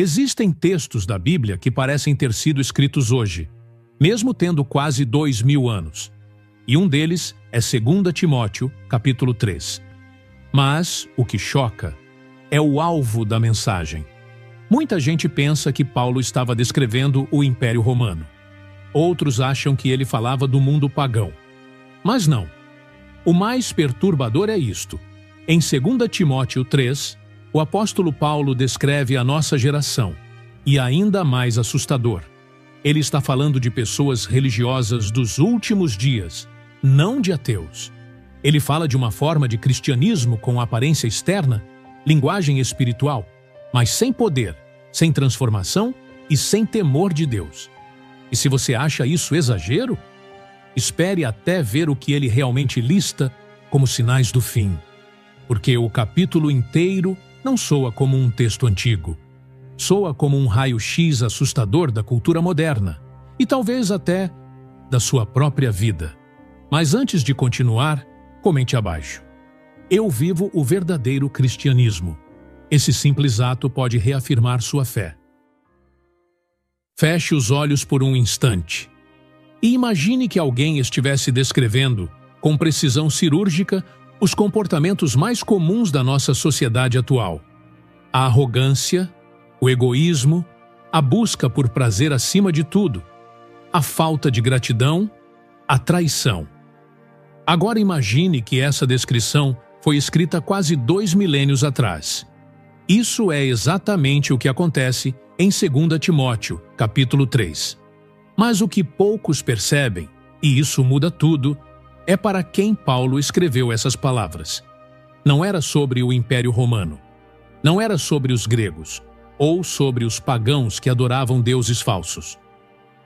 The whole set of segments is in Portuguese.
Existem textos da Bíblia que parecem ter sido escritos hoje, mesmo tendo quase 2000 anos. E um deles é 2 Timóteo, capítulo 3. Mas o que choca é o alvo da mensagem. Muita gente pensa que Paulo estava descrevendo o Império Romano. Outros acham que ele falava do mundo pagão. Mas não. O mais perturbador é isto. Em 2 Timóteo 3, o apóstolo Paulo descreve a nossa geração. E ainda mais assustador. Ele está falando de pessoas religiosas dos últimos dias, não de ateus. Ele fala de uma forma de cristianismo com aparência externa, linguagem espiritual, mas sem poder, sem transformação e sem temor de Deus. E se você acha isso exagero, espere até ver o que ele realmente lista como sinais do fim. Porque o capítulo inteiro não soa como um texto antigo. Soa como um raio-x assustador da cultura moderna e talvez até da sua própria vida. Mas antes de continuar, comente abaixo. Eu vivo o verdadeiro cristianismo. Esse simples ato pode reafirmar sua fé. Feche os olhos por um instante e imagine que alguém estivesse descrevendo, com precisão cirúrgica, os comportamentos mais comuns da nossa sociedade atual. A arrogância, o egoísmo, a busca por prazer acima de tudo, a falta de gratidão, a traição. Agora imagine que essa descrição foi escrita quase 2 milênios atrás. Isso é exatamente o que acontece em 2 Timóteo, capítulo 3. Mas o que poucos percebem, e isso muda tudo, é para quem Paulo escreveu essas palavras. Não era sobre o Império Romano. Não era sobre os gregos, ou sobre os pagãos que adoravam deuses falsos.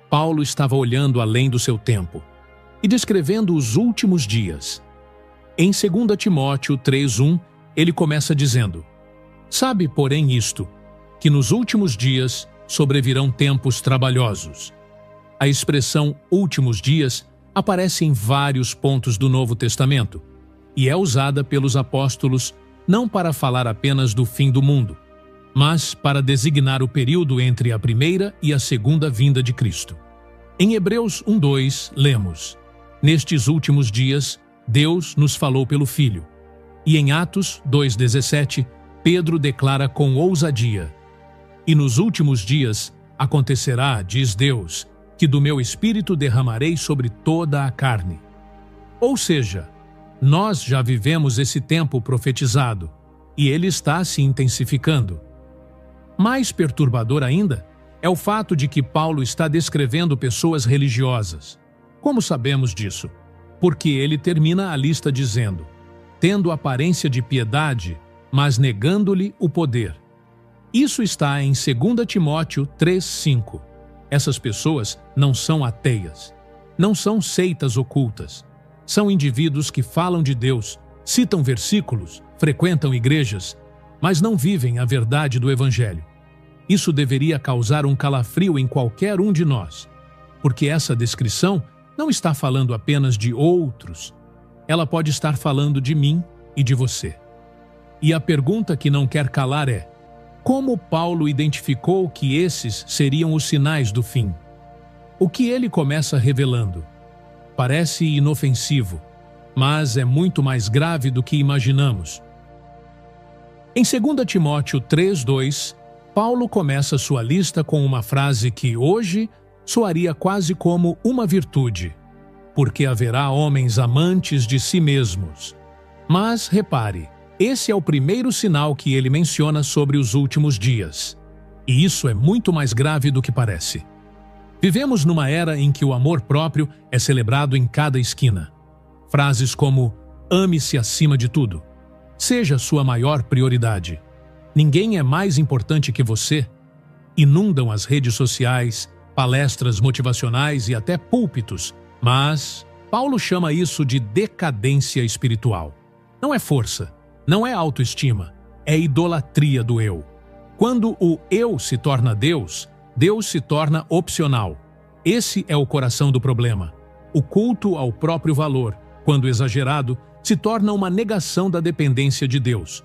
Paulo estava olhando além do seu tempo e descrevendo os últimos dias. Em 2 Timóteo 3:1, ele começa dizendo: Sabe, porém, isto, que nos últimos dias sobrevirão tempos trabalhosos. A expressão últimos dias aparece em vários pontos do Novo Testamento e é usada pelos apóstolos não para falar apenas do fim do mundo, mas para designar o período entre a primeira e a segunda vinda de Cristo. Em Hebreus 1:2, lemos: Nestes últimos dias, Deus nos falou pelo Filho. E em Atos 2:17, Pedro declara com ousadia: E nos últimos dias acontecerá, diz Deus, que do meu Espírito derramarei sobre toda a carne. Ou seja, nós já vivemos esse tempo profetizado, e ele está se intensificando. Mais perturbador ainda é o fato de que Paulo está descrevendo pessoas religiosas. Como sabemos disso? Porque ele termina a lista dizendo: tendo aparência de piedade, mas negando-lhe o poder. Isso está em 2 Timóteo 3:5. Essas pessoas não são ateias, não são seitas ocultas. São indivíduos que falam de Deus, citam versículos, frequentam igrejas, mas não vivem a verdade do Evangelho. Isso deveria causar um calafrio em qualquer um de nós, porque essa descrição não está falando apenas de outros, ela pode estar falando de mim e de você. E a pergunta que não quer calar é: como Paulo identificou que esses seriam os sinais do fim? O que ele começa revelando? Parece inofensivo, mas é muito mais grave do que imaginamos. Em 2 Timóteo 3:2, Paulo começa sua lista com uma frase que hoje soaria quase como uma virtude: porque haverá homens amantes de si mesmos. Mas repare, esse é o primeiro sinal que ele menciona sobre os últimos dias. E isso é muito mais grave do que parece. Vivemos numa era em que o amor próprio é celebrado em cada esquina. Frases como ame-se acima de tudo, seja sua maior prioridade, ninguém é mais importante que você, inundam as redes sociais, palestras motivacionais e até púlpitos, mas Paulo chama isso de decadência espiritual. Não é força, não é autoestima, é idolatria do eu. Quando o eu se torna Deus, Deus se torna opcional. Esse é o coração do problema. O culto ao próprio valor, quando exagerado, se torna uma negação da dependência de Deus.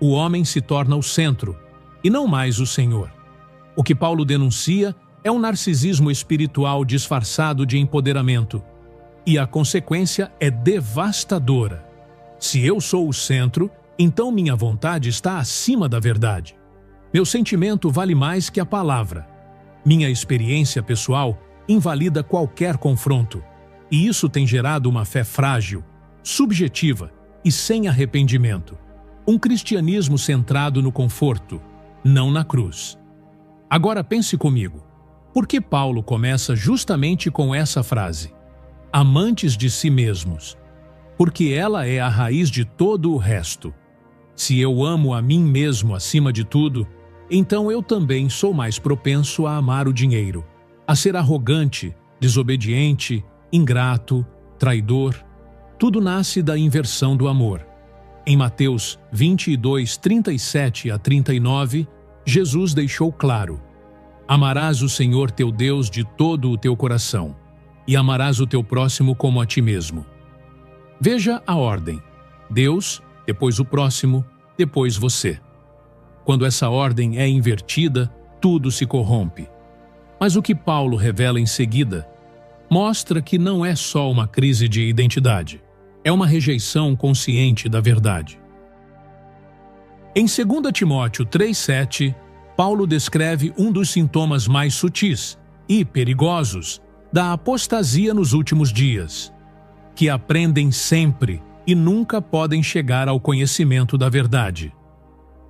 O homem se torna o centro, e não mais o Senhor. O que Paulo denuncia é um narcisismo espiritual disfarçado de empoderamento. E a consequência é devastadora. Se eu sou o centro, então minha vontade está acima da verdade. Meu sentimento vale mais que a palavra. Minha experiência pessoal invalida qualquer confronto. E isso tem gerado uma fé frágil, subjetiva e sem arrependimento. Um cristianismo centrado no conforto, não na cruz. Agora pense comigo. Por que Paulo começa justamente com essa frase? Amantes de si mesmos. Porque ela é a raiz de todo o resto. Se eu amo a mim mesmo acima de tudo, então eu também sou mais propenso a amar o dinheiro, a ser arrogante, desobediente, ingrato, traidor. Tudo nasce da inversão do amor. Em Mateus 22, 37 a 39, Jesus deixou claro: amarás o Senhor teu Deus de todo o teu coração, e amarás o teu próximo como a ti mesmo. Veja a ordem: Deus, depois o próximo, depois você. Quando essa ordem é invertida, tudo se corrompe. Mas o que Paulo revela em seguida mostra que não é só uma crise de identidade, é uma rejeição consciente da verdade. Em 2 Timóteo 3,7, Paulo descreve um dos sintomas mais sutis e perigosos da apostasia nos últimos dias, que aprendem sempre e nunca podem chegar ao conhecimento da verdade.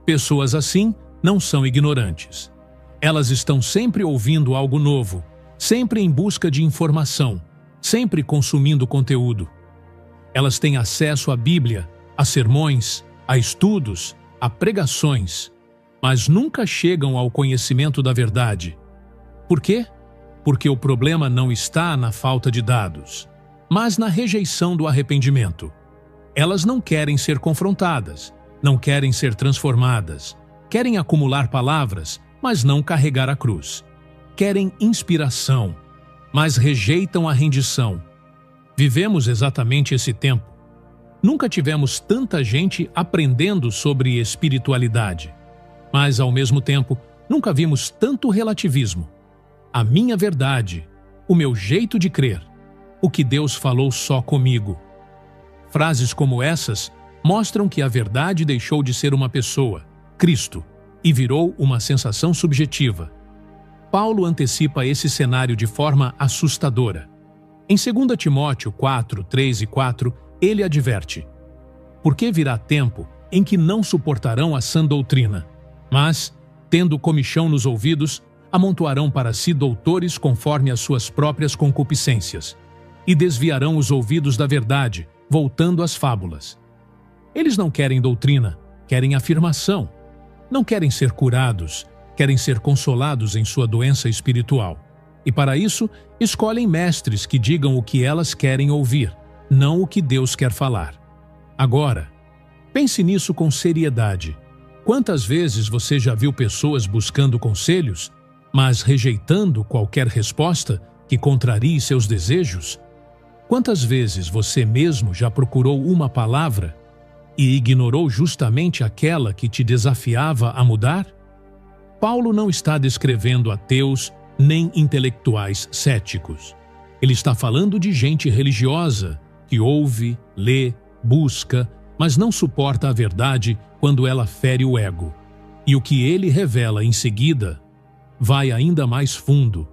Pessoas assim não são ignorantes. Elas estão sempre ouvindo algo novo, sempre em busca de informação, sempre consumindo conteúdo. Elas têm acesso à Bíblia, a sermões, a estudos, a pregações, mas nunca chegam ao conhecimento da verdade. Por quê? Porque o problema não está na falta de dados, mas na rejeição do arrependimento. Elas não querem ser confrontadas, não querem ser transformadas, querem acumular palavras, mas não carregar a cruz. Querem inspiração, mas rejeitam a rendição. Vivemos exatamente esse tempo. Nunca tivemos tanta gente aprendendo sobre espiritualidade, mas, ao mesmo tempo, nunca vimos tanto relativismo. A minha verdade, o meu jeito de crer, o que Deus falou só comigo. Frases como essas mostram que a verdade deixou de ser uma pessoa, Cristo, e virou uma sensação subjetiva. Paulo antecipa esse cenário de forma assustadora. Em 2 Timóteo 4, 3 e 4, ele adverte: porque virá tempo em que não suportarão a sã doutrina, mas, tendo comichão nos ouvidos, amontoarão para si doutores conforme as suas próprias concupiscências, e desviarão os ouvidos da verdade, voltando às fábulas. Eles não querem doutrina, querem afirmação. Não querem ser curados, querem ser consolados em sua doença espiritual. E para isso, escolhem mestres que digam o que elas querem ouvir, não o que Deus quer falar. Agora, pense nisso com seriedade. Quantas vezes você já viu pessoas buscando conselhos, mas rejeitando qualquer resposta que contrarie seus desejos? Quantas vezes você mesmo já procurou uma palavra e ignorou justamente aquela que te desafiava a mudar? Paulo não está descrevendo ateus nem intelectuais céticos. Ele está falando de gente religiosa que ouve, lê, busca, mas não suporta a verdade quando ela fere o ego. E o que ele revela em seguida vai ainda mais fundo.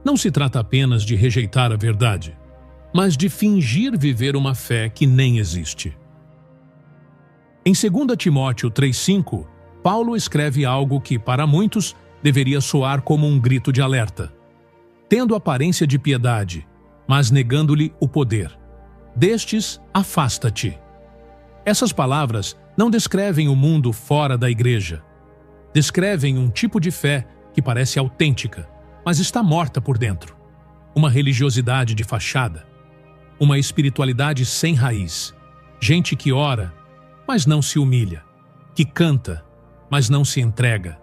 Não se trata apenas de rejeitar a verdade, mas de fingir viver uma fé que nem existe. Em 2 Timóteo 3,5, Paulo escreve algo que, para muitos, deveria soar como um grito de alerta. Tendo aparência de piedade, mas negando-lhe o poder. Destes, afasta-te. Essas palavras não descrevem o mundo fora da igreja. Descrevem um tipo de fé que parece autêntica, mas está morta por dentro. Uma religiosidade de fachada. Uma espiritualidade sem raiz. Gente que ora, mas não se humilha. Que canta, mas não se entrega.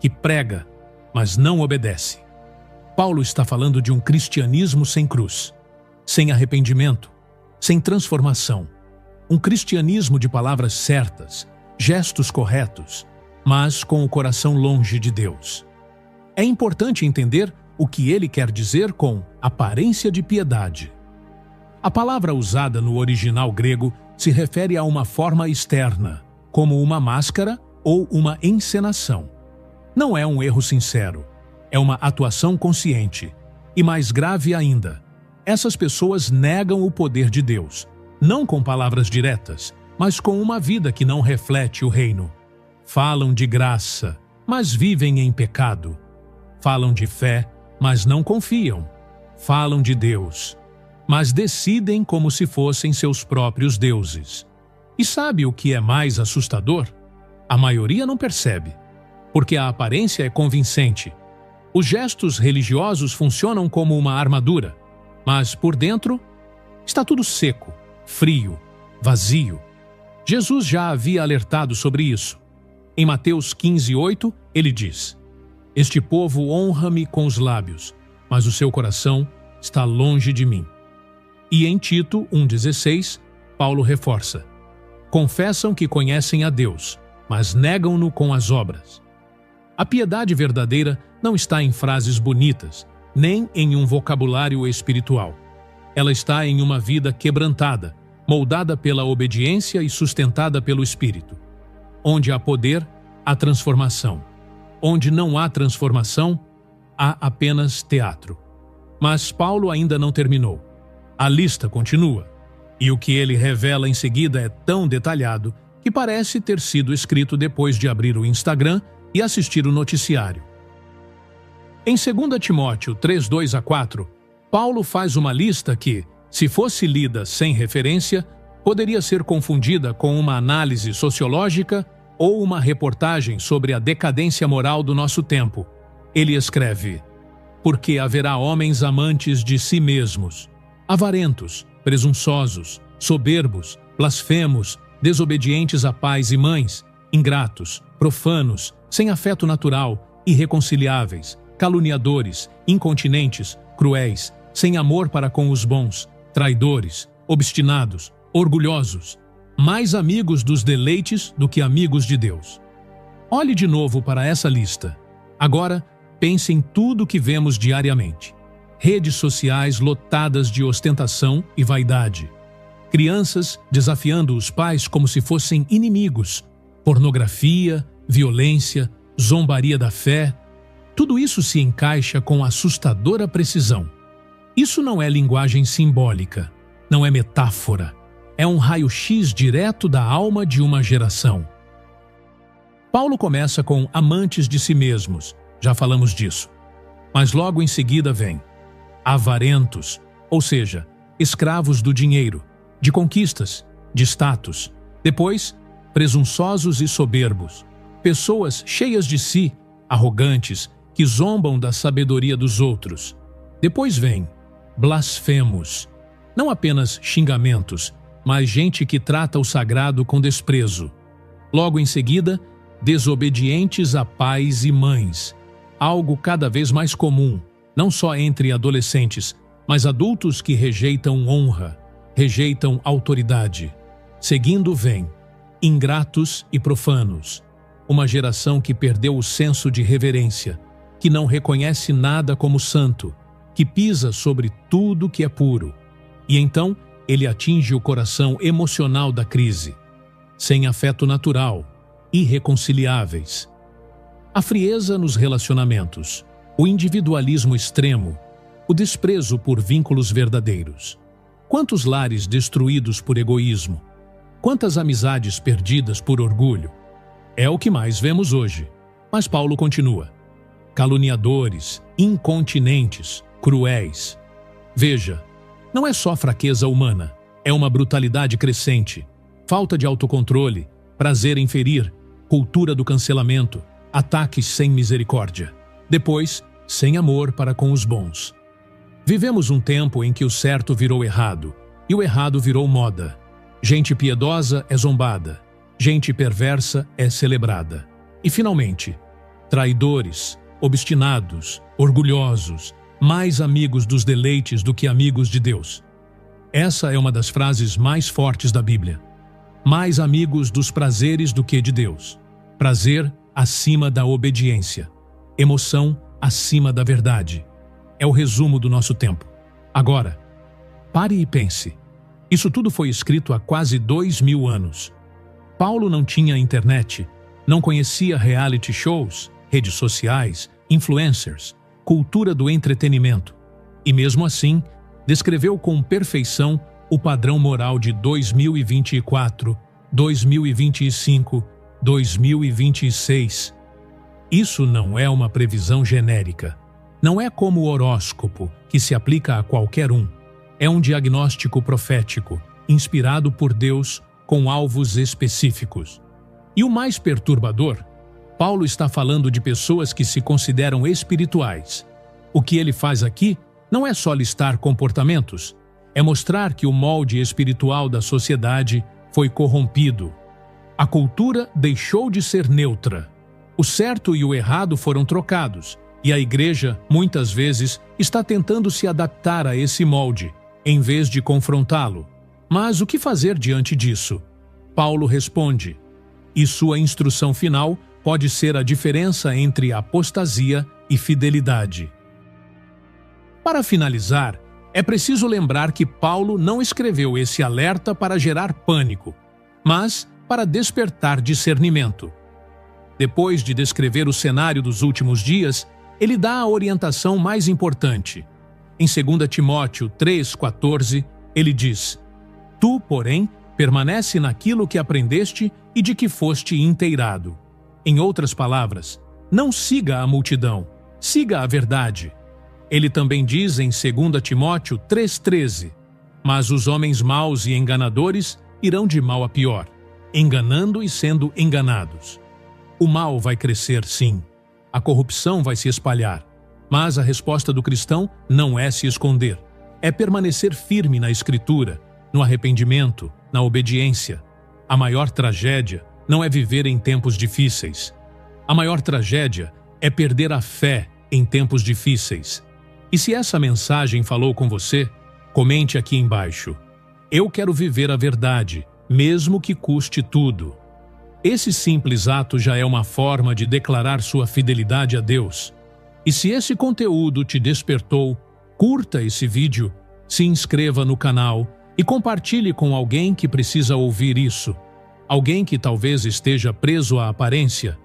Que prega, mas não obedece. Paulo está falando de um cristianismo sem cruz, sem arrependimento, sem transformação. Um cristianismo de palavras certas, gestos corretos, mas com o coração longe de Deus. É importante entender o que ele quer dizer com aparência de piedade. A palavra usada no original grego se refere a uma forma externa, como uma máscara ou uma encenação. Não é um erro sincero, é uma atuação consciente. E mais grave ainda, essas pessoas negam o poder de Deus, não com palavras diretas, mas com uma vida que não reflete o reino. Falam de graça, mas vivem em pecado. Falam de fé, mas não confiam. Falam de Deus, mas decidem como se fossem seus próprios deuses. E sabe o que é mais assustador? A maioria não percebe, porque a aparência é convincente. Os gestos religiosos funcionam como uma armadura, mas por dentro está tudo seco, frio, vazio. Jesus já havia alertado sobre isso. Em Mateus 15:8, ele diz: "Este povo honra-me com os lábios, mas o seu coração está longe de mim." E em Tito 1,16, Paulo reforça: "Confessam que conhecem a Deus, mas negam-no com as obras." A piedade verdadeira não está em frases bonitas, nem em um vocabulário espiritual. Ela está em uma vida quebrantada, moldada pela obediência e sustentada pelo Espírito. Onde há poder, há transformação. Onde não há transformação, há apenas teatro. Mas Paulo ainda não terminou. A lista continua. E o que ele revela em seguida é tão detalhado que parece ter sido escrito depois de abrir o Instagram e assistir o noticiário. Em 2 Timóteo 3:2-4, Paulo faz uma lista que, se fosse lida sem referência, poderia ser confundida com uma análise sociológica ou uma reportagem sobre a decadência moral do nosso tempo. Ele escreve: "Porque haverá homens amantes de si mesmos, avarentos, presunçosos, soberbos, blasfemos, desobedientes a pais e mães, ingratos, profanos, sem afeto natural, irreconciliáveis, caluniadores, incontinentes, cruéis, sem amor para com os bons, traidores, obstinados, orgulhosos, mais amigos dos deleites do que amigos de Deus." Olhe de novo para essa lista. Agora, pense em tudo que vemos diariamente. Redes sociais lotadas de ostentação e vaidade. Crianças desafiando os pais como se fossem inimigos. Pornografia, violência, zombaria da fé. Tudo isso se encaixa com assustadora precisão. Isso não é linguagem simbólica, não é metáfora. É um raio-x direto da alma de uma geração. Paulo começa com amantes de si mesmos, já falamos disso. Mas logo em seguida vem avarentos, ou seja, escravos do dinheiro, de conquistas, de status. Depois, presunçosos e soberbos, pessoas cheias de si, arrogantes, que zombam da sabedoria dos outros. Depois vem blasfemos, não apenas xingamentos, mas gente que trata o sagrado com desprezo. Logo em seguida, desobedientes a pais e mães, algo cada vez mais comum, não só entre adolescentes, mas adultos que rejeitam honra, rejeitam autoridade. Seguindo vem ingratos e profanos, uma geração que perdeu o senso de reverência, que não reconhece nada como santo, que pisa sobre tudo que é puro. E então, ele atinge o coração emocional da crise. Sem afeto natural, irreconciliáveis. A frieza nos relacionamentos, o individualismo extremo, o desprezo por vínculos verdadeiros. Quantos lares destruídos por egoísmo? Quantas amizades perdidas por orgulho? É o que mais vemos hoje. Mas Paulo continua. Caluniadores, incontinentes, cruéis. Veja, não é só fraqueza humana, é uma brutalidade crescente, falta de autocontrole, prazer em ferir, cultura do cancelamento, ataques sem misericórdia. Depois, sem amor para com os bons. Vivemos um tempo em que o certo virou errado e o errado virou moda. Gente piedosa é zombada, gente perversa é celebrada. E, finalmente, traidores, obstinados, orgulhosos, mais amigos dos deleites do que amigos de Deus. Essa é uma das frases mais fortes da Bíblia. Mais amigos dos prazeres do que de Deus. Prazer acima da obediência. Emoção acima da verdade. É o resumo do nosso tempo. Agora, pare e pense. Isso tudo foi escrito há quase 2000 anos. Paulo não tinha internet, não conhecia reality shows, redes sociais, influencers, cultura do entretenimento. E mesmo assim, descreveu com perfeição o padrão moral de 2024, 2025, 2026. Isso não é uma previsão genérica. Não é como o horóscopo, que se aplica a qualquer um. É um diagnóstico profético, inspirado por Deus, com alvos específicos. E o mais perturbador, Paulo está falando de pessoas que se consideram espirituais. O que ele faz aqui não é só listar comportamentos, é mostrar que o molde espiritual da sociedade foi corrompido. A cultura deixou de ser neutra. O certo e o errado foram trocados, e a igreja, muitas vezes, está tentando se adaptar a esse molde, em vez de confrontá-lo. Mas o que fazer diante disso? Paulo responde, e sua instrução final pode ser a diferença entre apostasia e fidelidade. Para finalizar, é preciso lembrar que Paulo não escreveu esse alerta para gerar pânico, mas para despertar discernimento. Depois de descrever o cenário dos últimos dias, ele dá a orientação mais importante. Em 2 Timóteo 3,14, ele diz: Tu, porém, permanece naquilo que aprendeste e de que foste inteirado. Em outras palavras, não siga a multidão, siga a verdade. Ele também diz em 2 Timóteo 3,13, Mas os homens maus e enganadores irão de mal a pior, enganando e sendo enganados. O mal vai crescer, sim. A corrupção vai se espalhar. Mas a resposta do cristão não é se esconder. É permanecer firme na Escritura, no arrependimento, na obediência. A maior tragédia não é viver em tempos difíceis. A maior tragédia é perder a fé em tempos difíceis. E se essa mensagem falou com você, comente aqui embaixo. Eu quero viver a verdade, mesmo que custe tudo. Esse simples ato já é uma forma de declarar sua fidelidade a Deus. E se esse conteúdo te despertou, curta esse vídeo, se inscreva no canal e compartilhe com alguém que precisa ouvir isso. Alguém que talvez esteja preso à aparência,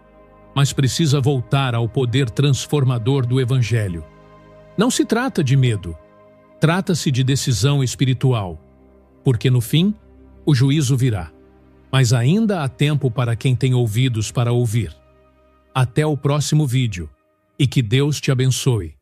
mas precisa voltar ao poder transformador do Evangelho. Não se trata de medo, trata-se de decisão espiritual, porque no fim, o juízo virá. Mas ainda há tempo para quem tem ouvidos para ouvir. Até o próximo vídeo, e que Deus te abençoe.